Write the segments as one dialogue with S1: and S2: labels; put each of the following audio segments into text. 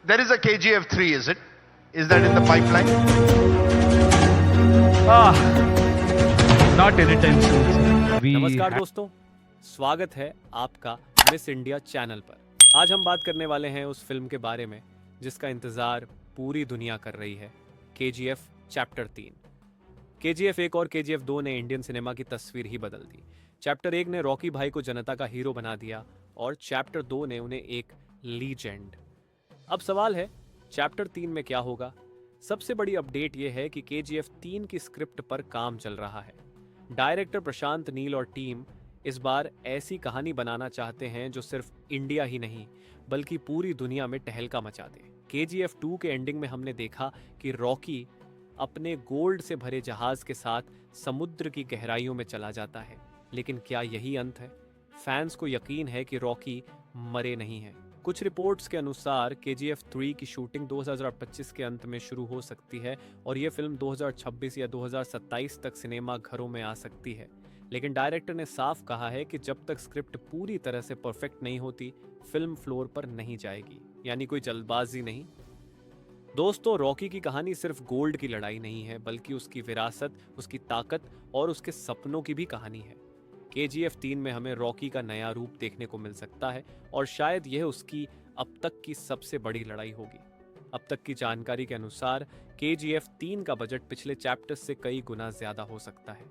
S1: There is a KGF 3, is it? Is that in the pipeline?
S2: Ah, not anytime soon, sir.
S3: नमस्कार दोस्तों, स्वागत है आपका miss India channel पर। आज हम बात करने वाले हैं उस फिल्म के बारे में जिसका इंतज़ार पूरी दुनिया कर रही है, KGF चैप्टर 3। KGF 1 और KGF 2 ने इंडियन सिनेमा की तस्वीर ही बदल दी। चैप्टर 1 ने रॉकी भाई को जनता का हीरो बना दिया और चैप्टर 2 ने उन्हें एक लीजेंड। अब सवाल है, चैप्टर 3 में क्या होगा? सबसे बड़ी अपडेट यह है कि KGF 3 की स्क्रिप्ट पर काम चल रहा है। डायरेक्टर प्रशांत नील और टीम इस बार ऐसी कहानी बनाना चाहते हैं जो सिर्फ इंडिया ही नहीं बल्कि पूरी दुनिया में टहलका मचा दे। KGF 2 के एंडिंग में हमने देखा कि रॉकी अपने गोल्ड से भरे जहाज के साथ समुद्र की गहराइयों में चला जाता है, लेकिन क्या यही अंत है? फैंस को यकीन है कि रॉकी मरे नहीं हैं। कुछ रिपोर्ट्स के अनुसार KGF 3 की शूटिंग 2025 के अंत में शुरू हो सकती है और ये फिल्म 2026 या 2027 तक सिनेमा घरों में आ सकती है। लेकिन डायरेक्टर ने साफ कहा है कि जब तक स्क्रिप्ट पूरी तरह से परफेक्ट नहीं होती, फिल्म फ्लोर पर नहीं जाएगी, यानी कोई जल्दबाजी नहीं। दोस्तों, रॉकी की कहानी सिर्फ गोल्ड की लड़ाई नहीं है, बल्कि उसकी विरासत, उसकी ताकत और उसके सपनों की भी कहानी है। KGF 3 में हमें रॉकी का नया रूप देखने को मिल सकता है और शायद यह उसकी अब तक की सबसे बड़ी लड़ाई होगी। अब तक की जानकारी के अनुसार KGF 3 का बजट पिछले चैप्टर्स से कई गुना ज्यादा हो सकता है।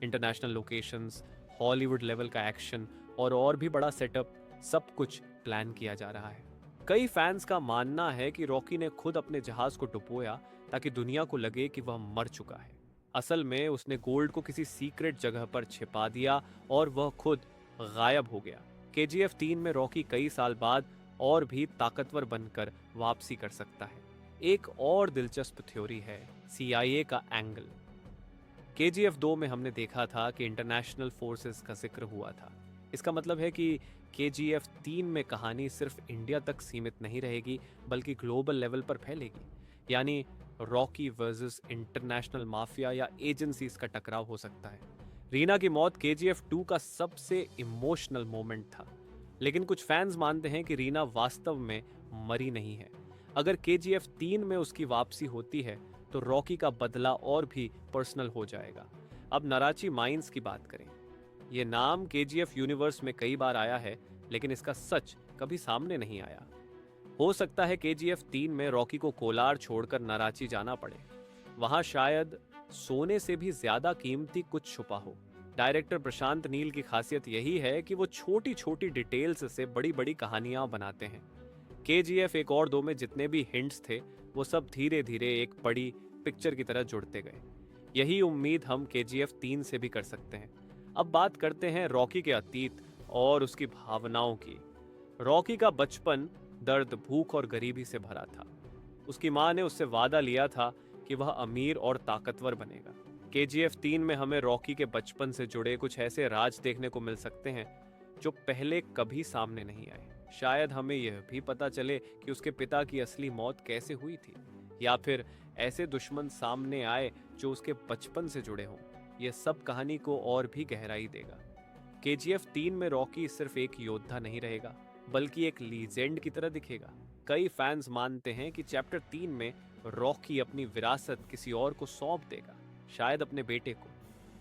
S3: इंटरनेशनल लोकेशंस, हॉलीवुड लेवल का एक्शन और भी बड़ा सेटअप, सब कुछ प्लान किया जा रहा है। कई फैंस का मानना है कि रॉकी ने खुद अपने जहाज को डुबोया ताकि दुनिया को लगे कि वह मर चुका है। असल में उसने गोल्ड को किसी सीक्रेट जगह पर छिपा दिया और वह खुद गायब हो गया। KGF 3 में रॉकी कई साल बाद और भी ताकतवर बनकर वापसी कर सकता है। एक और दिलचस्प थ्योरी है CIA का एंगल। KGF 2 में हमने देखा था कि इंटरनेशनल फोर्सेस का जिक्र हुआ था। इसका मतलब है कि KGF 3 में कहानी सिर्फ इंडिया तक सीमित नहीं रहेगी बल्कि ग्लोबल लेवल पर फैलेगी, यानी रॉकी वर्सेस इंटरनेशनल माफिया या एजेंसीज का टकराव हो सकता है। रीना की मौत KGF 2 का सबसे इमोशनल मोमेंट था, लेकिन कुछ फैंस मानते हैं कि रीना वास्तव में मरी नहीं है। अगर KGF 3 में उसकी वापसी होती है तो रॉकी का बदला और भी पर्सनल हो जाएगा। अब नराची माइंस की बात करें। यह नाम KGF यूनिवर्स में कई बार आया है, लेकिन इसका सच कभी सामने नहीं आया। हो सकता है KGF 3 में रॉकी को कोलार छोड़कर नराची जाना पड़े। वहां शायद सोने से भी ज्यादा कीमती कुछ छुपा हो। डायरेक्टर प्रशांत नील की खासियत यही है कि वो छोटी छोटी डिटेल्स से बड़ी बड़ी कहानियां बनाते हैं। KGF 1 और 2 में जितने भी हिंट्स थे वो सब धीरे धीरे एक बड़ी पिक्चर की तरह जुड़ते गए। यही उम्मीद हम KGF 3 से भी कर सकते हैं। अब बात करते हैं रॉकी के अतीत और उसकी भावनाओं की। रॉकी का बचपन दर्द, भूख और गरीबी से भरा था। उसकी मां ने उससे वादा लिया था कि वह अमीर और ताकतवर बनेगा। KGF 3 में हमें रॉकी के बचपन से जुड़े कुछ ऐसे राज देखने को मिल सकते हैं जो पहले कभी सामने नहीं आए। शायद हमें यह भी पता चले कि उसके पिता की असली मौत कैसे हुई थी, या फिर ऐसे दुश्मन सामने आए जो उसके बचपन से जुड़े हों। यह सब कहानी को और भी गहराई देगा। KGF 3 में रॉकी सिर्फ एक योद्धा नहीं रहेगा बल्कि एक लीजेंड की तरह दिखेगा। कई फैंस मानते हैं कि चैप्टर 3 में रॉकी अपनी विरासत किसी और को सौंप देगा, शायद अपने बेटे को।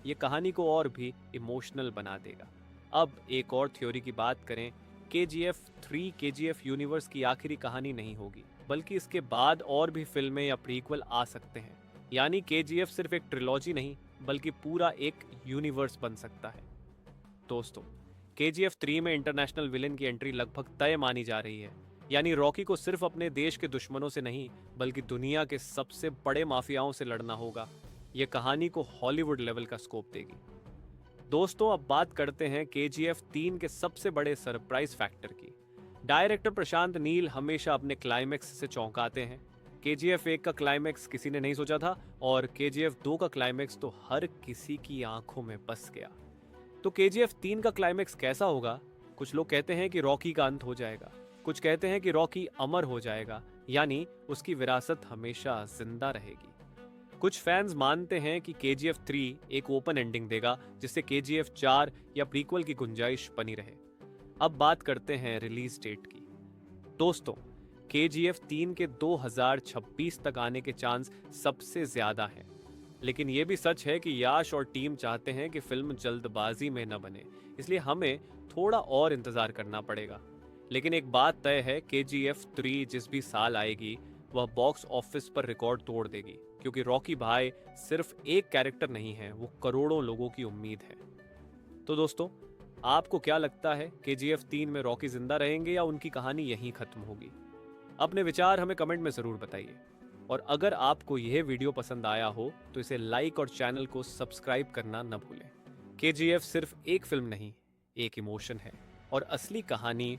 S3: यह कहानी को और भी इमोशनल बना देगा। अब एक और थ्योरी की बात करें, KGF 3 KGF यूनिवर्स की आखिरी कहानी नहीं होगी, बल्कि इसके बाद और भी फिल्में या प्रीक्वल आ सकते हैं। यानी KGF सिर्फ एक ट्रिलॉजी नहीं बल्कि पूरा एक यूनिवर्स बन सकता है। दोस्तों, KGF 3 में इंटरनेशनल विलेन की एंट्री लगभग तय मानी जा रही है। यानी रॉकी को सिर्फ अपने देश के दुश्मनों से नहीं बल्कि दुनिया के सबसे बड़े माफियाओं से लड़ना होगा। यह कहानी को हॉलीवुड लेवल का स्कोप देगी। दोस्तों, अब बात करते हैं KGF 3 के सबसे बड़े सरप्राइज फैक्टर की। डायरेक्टर प्रशांत नील हमेशा अपने क्लाइमेक्स से चौंकाते हैं। KGF 1 का क्लाइमेक्स किसी ने नहीं सोचा था और KGF 2 का क्लाइमेक्स तो हर किसी की आंखों में बस गया। तो KGF 3 का क्लाइमेक्स कैसा होगा? कुछ लोग कहते हैं कि रॉकी का अंत हो जाएगा, कुछ कहते हैं कि रॉकी अमर हो जाएगा, यानी उसकी विरासत हमेशा जिंदा रहेगी। कुछ फैंस मानते हैं कि KGF 3 एक ओपन एंडिंग देगा जिससे KGF 4 या प्रीक्वल की गुंजाइश बनी रहे। अब बात करते हैं रिलीज डेट की। दोस्तों, KGF 3 के 2026 तक आने के चांस सबसे ज्यादा हैं। लेकिन यह भी सच है कि याश और टीम चाहते हैं कि फिल्म जल्दबाजी में न बने, इसलिए हमें थोड़ा और इंतजार करना पड़ेगा। लेकिन एक बात तय है, KGF 3 जिस भी साल आएगी वह बॉक्स ऑफिस पर रिकॉर्ड तोड़ देगी, क्योंकि रॉकी भाई सिर्फ एक कैरेक्टर नहीं है, वो करोड़ों लोगों की उम्मीद है। तो दोस्तों, आपको क्या लगता है, KGF 3 में रॉकी जिंदा रहेंगे या उनकी कहानी यहीं खत्म होगी? अपने विचार हमें कमेंट में जरूर बताइए। और अगर आपको यह वीडियो पसंद आया हो तो इसे लाइक और चैनल को सब्सक्राइब करना न भूलें। KGF सिर्फ एक फिल्म नहीं, एक इमोशन है और असली कहानी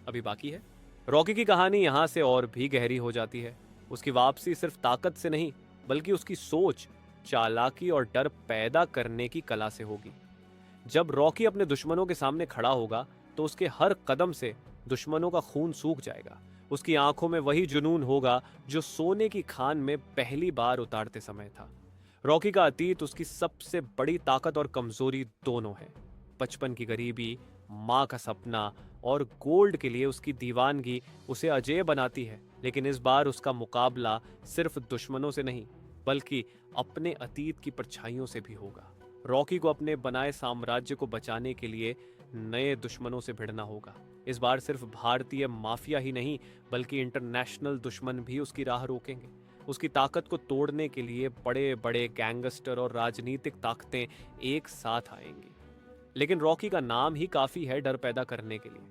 S3: अभी बाकी है। रॉकी की कहानी यहाँ से और भी गहरी हो जाती है। उसकी वापसी सिर्फ ताकत से नहीं, बल्कि उसकी सोच, चालाकी और डर पैदा करने की कला से होगी। जब रॉकी अपने दुश्मनों के सामने खड़ा होगा तो उसके हर कदम से दुश्मनों का खून सूख जाएगा। उसकी आंखों में वही जुनून होगा जो सोने की खान में पहली बार उतारते समय था। रॉकी का अतीत उसकी सबसे बड़ी ताकत और कमजोरी दोनों है। बचपन की गरीबी, माँ का सपना और गोल्ड के लिए उसकी दीवानगी उसे अजेय बनाती है। लेकिन इस बार उसका मुकाबला सिर्फ दुश्मनों से नहीं, बल्कि अपने अतीत की परछाइयों से भी होगा। रॉकी को अपने बनाए साम्राज्य को बचाने के लिए नए दुश्मनों से भिड़ना होगा। इस बार सिर्फ भारतीय माफिया ही नहीं, बल्कि इंटरनेशनल दुश्मन भी उसकी राह रोकेंगे। उसकी ताकत को तोड़ने के लिए बड़े बड़े गैंगस्टर और राजनीतिक ताकतें एक साथ आएंगी। लेकिन रॉकी का नाम ही काफी है डर पैदा करने के लिए।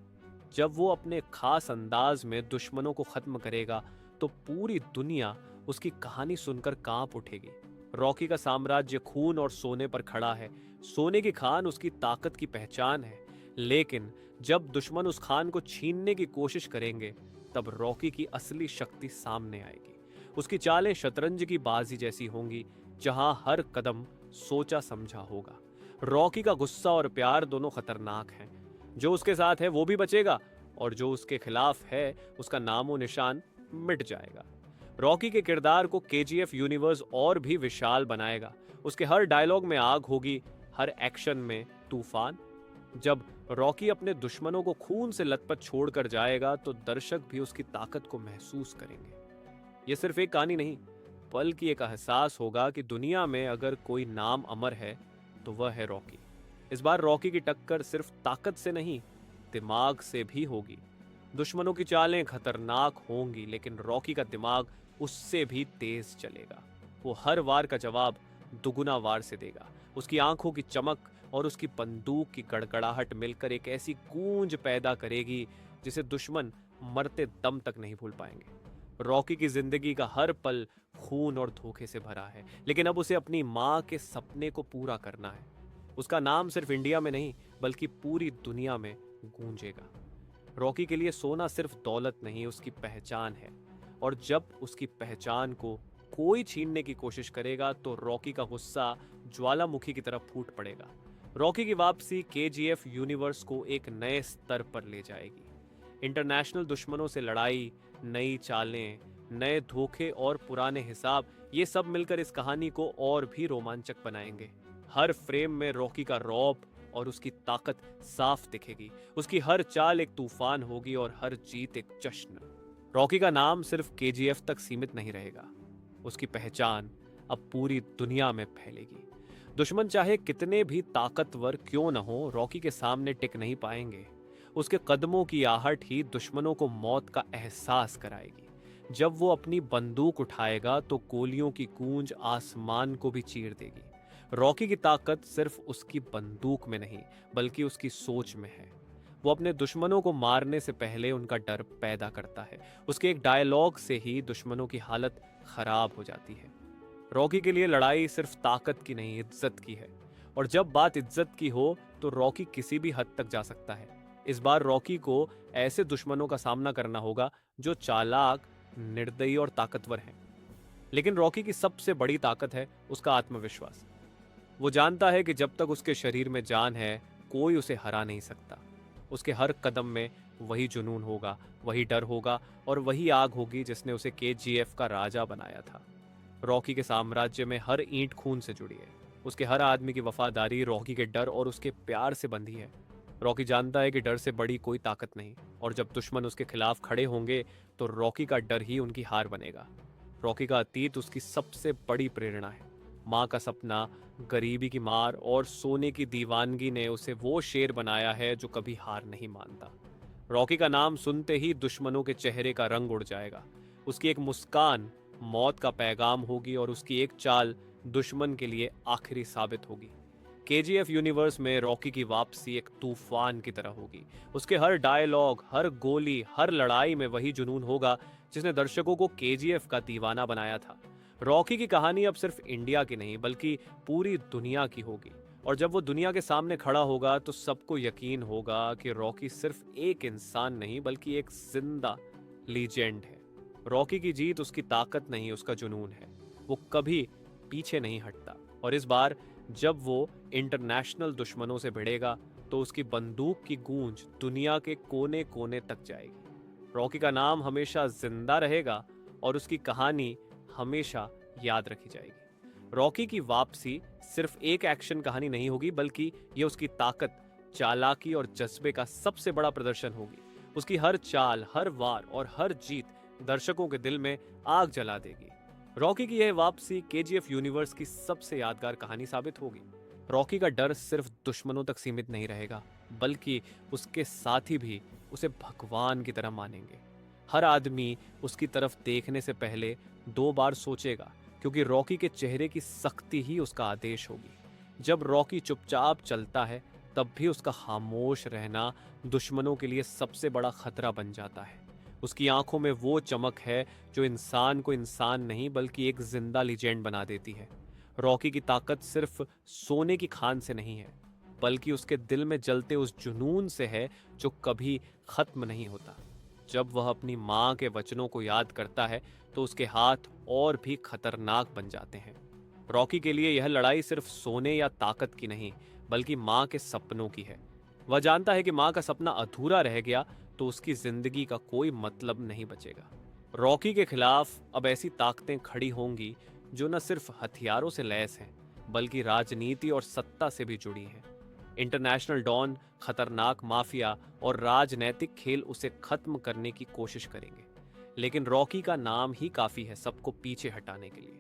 S3: जब वो अपने खास अंदाज में दुश्मनों को खत्म करेगा तो पूरी दुनिया उसकी कहानी सुनकर कांप उठेगी। रॉकी का साम्राज्य खून और सोने पर खड़ा है। सोने की खान उसकी ताकत की पहचान है। लेकिन जब दुश्मन उस खान को छीनने की कोशिश करेंगे, तब रॉकी की असली शक्ति सामने आएगी। उसकी चालें शतरंज की बाजी जैसी होंगी, जहां हर कदम सोचा समझा होगा। रॉकी का गुस्सा और प्यार दोनों खतरनाक हैं। जो उसके साथ है वो भी बचेगा, और जो उसके खिलाफ है उसका नामो निशान मिट जाएगा। रॉकी के किरदार को KGF यूनिवर्स और भी विशाल बनाएगा। उसके हर डायलॉग में आग होगी, हर एक्शन में तूफान। जब रॉकी अपने दुश्मनों को खून से लथपथ छोड़कर जाएगा तो दर्शक भी उसकी ताकत को महसूस करेंगे। यह सिर्फ एक कहानी नहीं, बल्कि एक एहसास होगा कि दुनिया में अगर कोई नाम अमर है तो वह है रॉकी। इस बार रॉकी की टक्कर सिर्फ ताकत से नहीं, दिमाग से भी होगी। दुश्मनों की चालें खतरनाक होंगी, लेकिन रॉकी का दिमाग उससे भी तेज चलेगा। वो हर वार का जवाब दुगुना वार से देगा। उसकी आंखों की चमक और उसकी बंदूक की गड़गड़ाहट मिलकर एक ऐसी गूंज पैदा करेगी जिसे दुश्मन मरते दम तक नहीं भूल पाएंगे। रॉकी की जिंदगी का हर पल खून और धोखे से भरा है, लेकिन अब उसे अपनी माँ के सपने को पूरा करना है। उसका नाम सिर्फ इंडिया में नहीं, बल्कि पूरी दुनिया में गूंजेगा। रॉकी के लिए सोना सिर्फ दौलत नहीं, उसकी पहचान है। और जब उसकी पहचान को कोई छीनने की कोशिश करेगा तो रॉकी का गुस्सा ज्वालामुखी की तरफ फूट पड़ेगा। रॉकी की वापसी KGF यूनिवर्स को एक नए स्तर पर ले जाएगी। इंटरनेशनल दुश्मनों से लड़ाई, नई चालें, नए धोखे और पुराने हिसाब, ये सब मिलकर इस कहानी को और भी रोमांचक बनाएंगे। हर फ्रेम में रॉकी का रौब और उसकी ताकत साफ दिखेगी। उसकी हर चाल एक तूफान होगी और हर जीत एक जश्न। रॉकी का नाम सिर्फ KGF तक सीमित नहीं रहेगा, उसकी पहचान अब पूरी दुनिया में फैलेगी। दुश्मन चाहे कितने भी ताकतवर क्यों न हो, रॉकी के सामने टिक नहीं पाएंगे। उसके कदमों की आहट ही दुश्मनों को मौत का एहसास कराएगी। जब वो अपनी बंदूक उठाएगा तो गोलियों की गूंज आसमान को भी चीर देगी। रॉकी की ताकत सिर्फ उसकी बंदूक में नहीं, बल्कि उसकी सोच में है। वो अपने दुश्मनों को मारने से पहले उनका डर पैदा करता है। उसके एक डायलॉग से ही दुश्मनों की हालत खराब हो जाती है। रॉकी के लिए लड़ाई सिर्फ ताकत की नहीं, इज्जत की है। और जब बात इज्जत की हो तो रॉकी किसी भी हद तक जा सकता है। इस बार रॉकी को ऐसे दुश्मनों का सामना करना होगा जो चालाक, निर्दयी और ताकतवर हैं। लेकिन रॉकी की सबसे बड़ी ताकत है उसका आत्मविश्वास। वो जानता है कि जब तक उसके शरीर में जान है, कोई उसे हरा नहीं सकता। उसके हर कदम में वही जुनून होगा, वही डर होगा और वही आग होगी जिसने उसे KGF का राजा बनाया था। रॉकी के साम्राज्य में हर ईंट खून से जुड़ी है। उसके हर आदमी की वफादारी रॉकी के डर और उसके प्यार से बंधी है। रॉकी जानता है कि डर से बड़ी कोई ताकत नहीं, और जब दुश्मन उसके खिलाफ खड़े होंगे तो रॉकी का डर ही उनकी हार बनेगा। रॉकी का अतीत उसकी सबसे बड़ी प्रेरणा है। माँ का सपना, गरीबी की मार और सोने की दीवानगी ने उसे वो शेर बनाया है जो कभी हार नहीं मानता। रॉकी का नाम सुनते ही दुश्मनों के चेहरे का रंग उड़ जाएगा। उसकी एक मुस्कान मौत का पैगाम होगी और उसकी एक चाल दुश्मन के लिए आखिरी साबित होगी। केजीएफ यूनिवर्स में रॉकी की वापसी एक तूफान की तरह होगी। उसके हर डायलॉग, हर गोली, हर लड़ाई में वही जुनून होगा जिसने दर्शकों को केजीएफ का दीवाना बनाया था। रॉकी की कहानी अब सिर्फ इंडिया की नहीं बल्कि पूरी दुनिया की होगी, और जब वो दुनिया के सामने खड़ा होगा तो सबको यकीन होगा कि रॉकी सिर्फ एक इंसान नहीं बल्कि एक जिंदा लीजेंड है। रॉकी की जीत उसकी ताकत नहीं, उसका जुनून है। वो कभी पीछे नहीं हटता, और इस बार जब वो इंटरनेशनल दुश्मनों से भिड़ेगा तो उसकी बंदूक की गूंज दुनिया के कोने कोने तक जाएगी। रॉकी का नाम हमेशा जिंदा रहेगा और उसकी कहानी हमेशा याद रखी जाएगी। रॉकी की वापसी सिर्फ एक एक्शन कहानी नहीं होगी बल्कि ये उसकी ताकत, चालाकी और जज्बे का सबसे बड़ा प्रदर्शन होगी। उसकी हर चाल, हर वार और हर जीत दर्शकों के दिल में आग जला देगी। रॉकी की यह वापसी केजीएफ यूनिवर्स की सबसे यादगार कहानी साबित होगी। रॉकी का डर सिर्फ दुश्मनों तक सीमित नहीं रहेगा बल्कि उसके साथी भी उसे भगवान की तरह मानेंगे। हर आदमी उसकी तरफ देखने से पहले 2 बार सोचेगा, क्योंकि रॉकी के चेहरे की सख्ती ही उसका आदेश होगी। जब रॉकी चुपचाप चलता है तब भी उसका खामोश रहना दुश्मनों के लिए सबसे बड़ा खतरा बन जाता है। उसकी आंखों में वो चमक है जो इंसान को इंसान नहीं बल्कि एक जिंदा लीजेंड बना देती है। रॉकी की ताकत सिर्फ सोने की खान से नहीं है बल्कि उसके दिल में जलते उस जुनून से है जो कभी खत्म नहीं होता। जब वह अपनी माँ के वचनों को याद करता है तो उसके हाथ और भी खतरनाक बन जाते हैं। रॉकी के लिए यह लड़ाई सिर्फ सोने या ताकत की नहीं बल्कि माँ के सपनों की है। वह जानता है कि माँ का सपना अधूरा रह गया तो उसकी जिंदगी का कोई मतलब नहीं बचेगा। रॉकी के खिलाफ अब ऐसी ताकतें खड़ी होंगी जो न सिर्फ हथियारों से लैस हैं बल्कि राजनीति और सत्ता से भी जुड़ी हैं। इंटरनेशनल डॉन, खतरनाक माफिया और राजनैतिक खेल उसे खत्म करने की कोशिश करेंगे, लेकिन रॉकी का नाम ही काफी है सबको पीछे हटाने के लिए।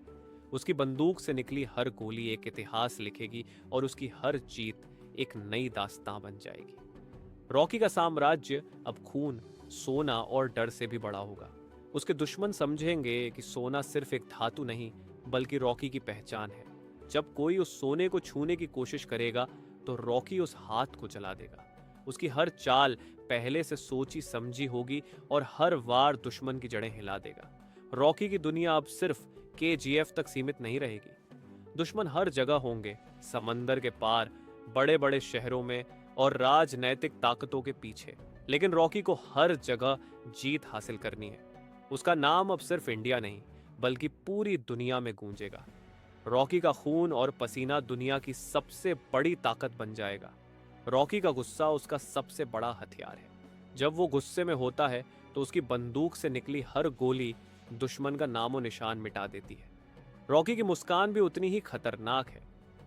S3: उसकी बंदूक से निकली हर गोली एक इतिहास लिखेगी और उसकी हर जीत एक नई दास्तां बन जाएगी। रॉकी का साम्राज्य अब खून, सोना और डर से भी बड़ा होगा। उसके दुश्मन समझेंगे कि सोना सिर्फ एक धातु नहीं बल्कि रॉकी की पहचान है। जब कोई उस सोने को छूने की कोशिश करेगा तो रॉकी उस हाथ को जला देगा। उसकी हर चाल पहले से सोची समझी होगी और हर वार दुश्मन की जड़ें हिला देगा। रॉकी की दुनिया अब सिर्फ केजीएफ तक सीमित नहीं रहेगी। दुश्मन हर जगह होंगे, समंदर के पार, बड़े बड़े शहरों में और राजनैतिक ताकतों के पीछे, लेकिन रॉकी को हर जगह जीत हासिल करनी है। उसका नाम अब सिर्फ इंडिया नहीं बल्कि पूरी दुनिया में गूंजेगा। रॉकी का खून और पसीना दुनिया की सबसे बड़ी ताकत बन जाएगा। रॉकी का गुस्सा उसका सबसे बड़ा हथियार है। जब वो गुस्से में होता है तो उसकी बंदूक से निकली हर गोली दुश्मन का नामो निशान मिटा देती है। रॉकी की मुस्कान भी उतनी ही खतरनाक है,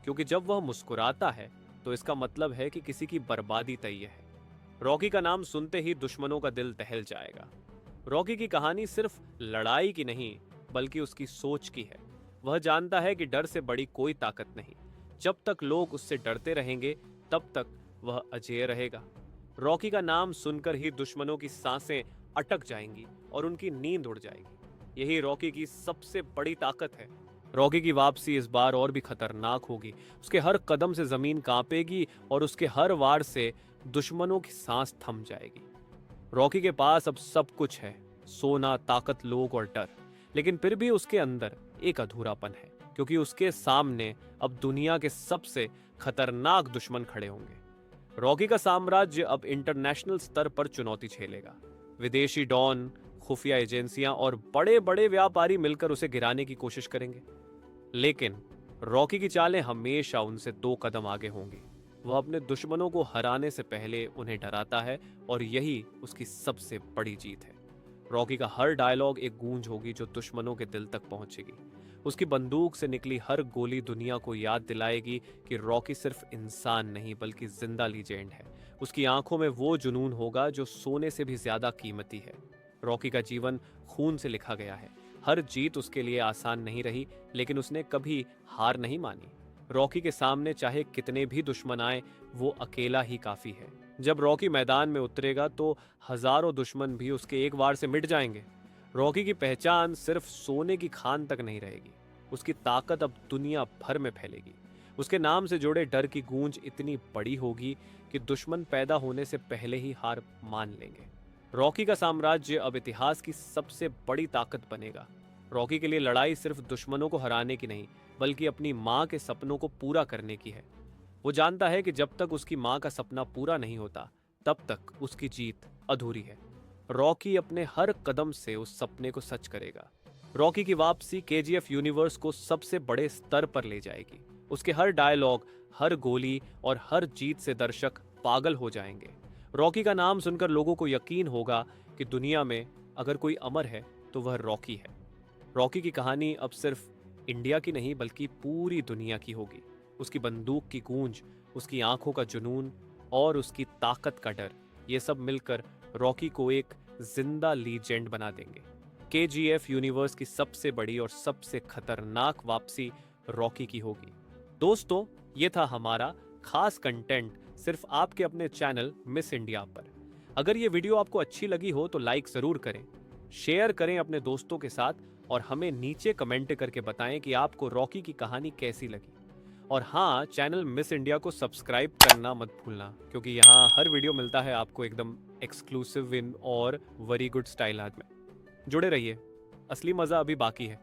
S3: क्योंकि जब वह मुस्कुराता है तो इसका मतलब है कि किसी की बर्बादी तय है। रॉकी का नाम सुनते ही दुश्मनों का दिल दहल जाएगा। रॉकी की कहानी सिर्फ लड़ाई की नहीं बल्कि उसकी सोच की है। वह जानता है कि डर से बड़ी कोई ताकत नहीं। जब तक लोग उससे डरते रहेंगे तब तक वह अजेय रहेगा। रॉकी का नाम सुनकर ही दुश्मनों की सांसें अटक जाएंगी और उनकी नींद उड़ जाएगी। यही रॉकी की सबसे बड़ी ताकत है। रॉकी की वापसी इस बार और भी खतरनाक होगी। उसके हर कदम से जमीन कांपेगी और उसके हर वार से दुश्मनों की सांस थम जाएगी। रॉकी के पास अब सब कुछ है, सोना, ताकत, लोग और डर, लेकिन फिर भी उसके अंदर एक अधूरापन है, क्योंकि उसके सामने अब दुनिया के सबसे खतरनाक दुश्मन खड़े होंगे। रॉकी का साम्राज्य अब इंटरनेशनल स्तर पर चुनौती झेलेगा। विदेशी डॉन, खुफिया एजेंसियां और बड़े बड़े व्यापारी मिलकर उसे गिराने की कोशिश करेंगे, लेकिन रॉकी की चालें हमेशा उनसे 2 कदम आगे होंगी। वह अपने दुश्मनों को हराने से पहले उन्हें डराता है और यही उसकी सबसे बड़ी जीत है। रॉकी का हर डायलॉग एक गूंज होगी जो दुश्मनों के दिल तक पहुंचेगी। उसकी बंदूक से निकली हर गोली दुनिया को याद दिलाएगी कि रॉकी सिर्फ इंसान नहीं बल्कि जिंदा लीजेंड है। उसकी आंखों में वो जुनून होगा जो सोने से भी ज्यादा कीमती है। रॉकी का जीवन खून से लिखा गया है। हर जीत उसके लिए आसान नहीं रही, लेकिन उसने कभी हार नहीं मानी। रॉकी के सामने चाहे कितने भी दुश्मन आए, वो अकेला ही काफी है। जब रॉकी मैदान में उतरेगा तो हजारों दुश्मन भी उसके एक वार से मिट जाएंगे। रॉकी की पहचान सिर्फ सोने की खान तक नहीं रहेगी, उसकी ताकत अब दुनिया भर में फैलेगी। उसके नाम से जुड़े डर की गूंज इतनी बड़ी होगी कि दुश्मन पैदा होने से पहले ही हार मान लेंगे। रॉकी का साम्राज्य अब इतिहास की सबसे बड़ी ताकत बनेगा। रॉकी के लिए लड़ाई सिर्फ दुश्मनों को हराने की नहीं, बल्कि अपनी माँ के सपनों को पूरा करने की है। वो जानता है कि जब तक उसकी माँ का सपना पूरा नहीं होता, तब तक उसकी जीत अधूरी है। रॉकी अपने हर कदम से उस सपने को सच करेगा। रॉकी की वापसी केजीएफ यूनिवर्स को सबसे बड़े स्तर पर ले जाएगी। उसके हर डायलॉग, हर गोली और हर जीत से दर्शक पागल हो जाएंगे। रॉकी का नाम सुनकर लोगों को यकीन होगा कि दुनिया में अगर कोई अमर है तो वह रॉकी है। रॉकी की कहानी अब सिर्फ इंडिया की नहीं, बल्कि पूरी दुनिया की होगी। उसकी बंदूक की गूंज, उसकी आंखों का जुनून और उसकी ताकत का डर, ये सब मिलकर रॉकी को एक जिंदा लीजेंड बना देंगे। केजीएफ यूनिवर्स की सबसे बड़ी और सबसे खतरनाक वापसी रॉकी की होगी। दोस्तों, ये था हमारा खास कंटेंट सिर्फ आपके अपने चैनल मिस इंडिया पर। अगर ये वीडियो आपको अच्छी लगी हो तो लाइक जरूर करें, शेयर करें अपने दोस्तों के साथ और हमें नीचे कमेंट करके बताएं कि आपको रॉकी की कहानी कैसी लगी। और हाँ, चैनल मिस इंडिया को सब्सक्राइब करना मत भूलना, क्योंकि यहाँ हर वीडियो मिलता है आपको एकदम एक्सक्लूसिव इन और वेरी गुड स्टाइल में। जुड़े रहिए, असली मजा अभी बाकी है।